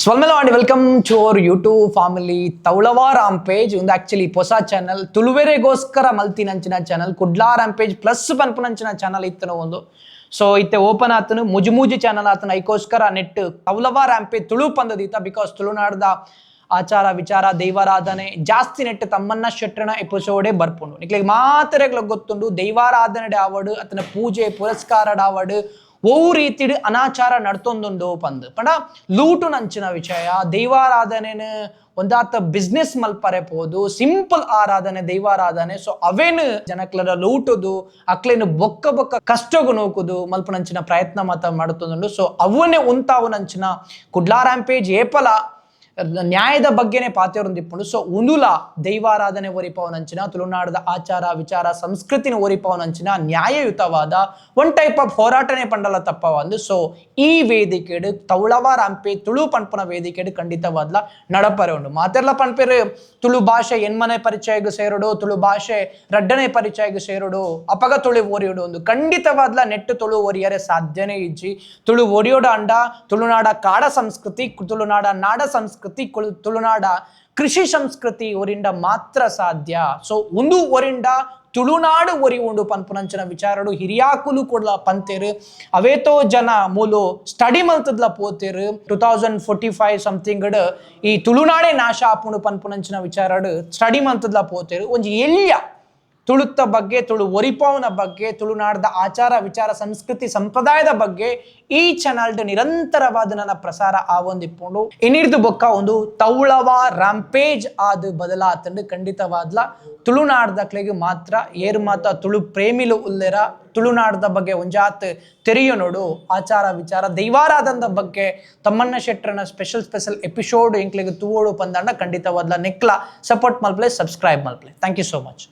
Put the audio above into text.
Swalmelo and welcome to our YouTube family. Kudlaramapge ఉంది actually పొసా channel ತುಳುವೆರೆಗೋಸ್ಕರ ಮಲ್ತಿನಂಚಿನ ಚಾನಲ್ kudlaramapge ಪ್ಲಸ್ ಪನ್ಪುನಂಚಿನ ಚಾನಲ್ ಇತ್ತನ ಒಂದು ಸೊ ಇತ್ತೆ ಓಪನ್ ಆತನು ಮುಜುಮುಜು ಚಾನಲ್ ಆತನ ಐಕೋಸ್ಕರ ನೆಟ್ kudlaramapge ತುಳು ಪಂದದೀತ ಬಿಕಾಸ್ ತುಳುನಾಡದ ಆಚಾರ ವಿಚಾರ ದೈವಾರಾಧನೆ ಜಾಸ್ತಿ ನೆಟ್ ತಮ್ಮನ್ನ ಶೆಟ್ಟಣ ಎಪಿಸೋಡೇ ಬರ್ಪುಂಡು ನಿಕ್ಲಿಗೆ ಮಾತ್ರೆಗ್ಲ ಗೊತ್ತುಂಡು ದೈವಾರಾಧನೆ ಆವಡು ಅತನ ಪೂಜೆ ಪುರಸ್ಕಾರ ಆವಡು ಓ ರೀತಿ ಅನಾಚಾರ ನಡ್ತೊಂದುಂಡು ಪಂದ್ ಪಂಡ ಲೂಟು ನಂಚಿನ ವಿಷಯ ದೈವಾರಾಧನೆನ ಒಂದಾತ ಬಿಸ್ನೆಸ್ ಮಲ್ಪರೆ ಪೋದು ಸಿಂಪಲ್ ಆರಾಧನೆ ದೈವಾರಾಧನೆ ಸೊ ಅವೇನು ಜನಕ್ಲರ ಲೂಟುದು ಅಕ್ಲೇನು ಬೊಕ್ಕ ಬೊಕ್ಕ ಕಷ್ಟಗು ನೋಕುದು ಮಲ್ಪನಂಚಿನ ಪ್ರಯತ್ನ ಮಾತ ಮಾಡುತ್ತುಂಡು ಸೊ ಅವನೇ ಉಂತಾವು ನಂಚಿನ kudlaramapge ಏಪಲ ನ್ಯಾಯದ ಬಗ್ಗೆನೇ ಪಾತೆಯೊಂದಿಪ್ಪುಂಡು ಸೊ ಉನುಲ ದೈವಾರಾಧನೆ ಒರಿಪವನಂಚಿನ ತುಳುನಾಡದ ಆಚಾರ ವಿಚಾರ ಸಂಸ್ಕೃತಿನ ಒರಿಪವನಂಚಿನ ನ್ಯಾಯಯುತವಾದ ಒನ್ ಟೈಪ್ ಆಫ್ ಹೋರಾಟನೆ ಪಂಡಲ ತಪ್ಪವಂದು ಸೊ ಈ ವೇದಿಕೆಡು kudlaramapge ತುಳು ಪಂಪನ ವೇದಿಕೆಡು ಖಂಡಿತವಾದ್ಲ ನಡಪರೆ ಉಂಡು ಮಾತೆರ್ಲ ಪಂಪೇರು ತುಳು ಭಾಷೆ ಎನ್ಮನೆ ಪರಿಚಯಗೂ ಸೇರುಡು ತುಳು ಭಾಷೆ ರಡ್ಡನೆ ಪರಿಚಯಗೂ ಸೇರುಡು ಅಪಗ ತುಳು ಓರಿಯುಡು ಒಂದು ಖಂಡಿತವಾದ್ಲ ನೆಟ್ಟು ತುಳು ಓರಿಯರೆ ಸಾಧ್ಯನೇ ಇಜ್ಜಿ ತುಳು ಓರಿಯೋಡ ಅಂಡ ತುಳುನಾಡ ಕಾಡ ಸಂಸ್ಕೃತಿ ತುಳುನಾಡ ನಾಡ ಸಂಸ್ಕೃತಿ ತುಳುನಾಡ ಕೃಷಿ ಸಂಸ್ಕೃತಿ ಒರಿಂದ ಮಾತ್ರ ಸಾಧ್ಯ ಸೊ ಒಂದು ಒರಿಂದ ತುಳುನಾಡು ಒರಿ ಉಂಡು ಪನ್ಪುನಂಚಿನ ವಿಚಾರಡು ಹಿರಿಯಾಕುಲು ಕೂಡ ಪಂತೇರು ಅವೇತೋ ಜನ ಮೂಲು ಸ್ಟಡಿ ಮಲ್ತದ್ಲ ಪೋತೇರು 2045 ಸಮಥಿಂಗ್ ಈ ತುಳುನಾಡೇ ನಾಶ ಆಪುಂಡು ಪನ್ಪುನಂಚಿನ ವಿಚಾರಡು ಸ್ಟಡಿ ಮಲ್ತದ್ಲ ಪೋತೇರು ಒಂಜಿ ಎಲ್ಯ ತುಳುತ್ತ ಬಗ್ಗೆ ತುಳು ಒರಿಪವನ ಬಗ್ಗೆ ತುಳುನಾಡದ ಆಚಾರ ವಿಚಾರ ಸಂಸ್ಕೃತಿ ಸಂಪ್ರದಾಯದ ಬಗ್ಗೆ ಈ ಚಾನಲ್ ನಿರಂತರವಾದ ನನ್ನ ಪ್ರಸಾರ ಆವೊಂದಿಪ್ಪುಂಡು ಇನ್ನಿರ್ದು ಬೊಕ್ಕ ಒಂದು kudlaramapge ಆದ ಬದಲಾತಂಡು ಖಂಡಿತವಾದ್ಲ ತುಳುನಾಡದಕ್ಲೆಗೆ ಮಾತ್ರ ಏರು ಮಾತ ತುಳು ಪ್ರೇಮಿಲು ಉಲ್ಲೆರ ತುಳುನಾಡದ ಬಗ್ಗೆ ಒಂಜಾತ್ ತೆರೆಯೋ ನೋಡು ಆಚಾರ ವಿಚಾರ ದೈವಾರಾಧನದ ಬಗ್ಗೆ ತಮ್ಮಣ್ಣ ಶೆಟ್ಟರನ ಸ್ಪೆಷಲ್ ಎಪಿಸೋಡ್ ಇಂಕ್ಲೆಗೆ ತೂವೋಡು ಪಂದಂಡ ಖಂಡಿತವಾದ್ಲ ನೆಕ್ಲ ಸಪೋರ್ಟ್ ಮಲ್ಪ್ಲೆ ಸಬ್ಸ್ಕ್ರೈಬ್ ಮಲ್ಪ್ಲೆ ಥ್ಯಾಂಕ್ ಯು ಸೋ ಮಚ್.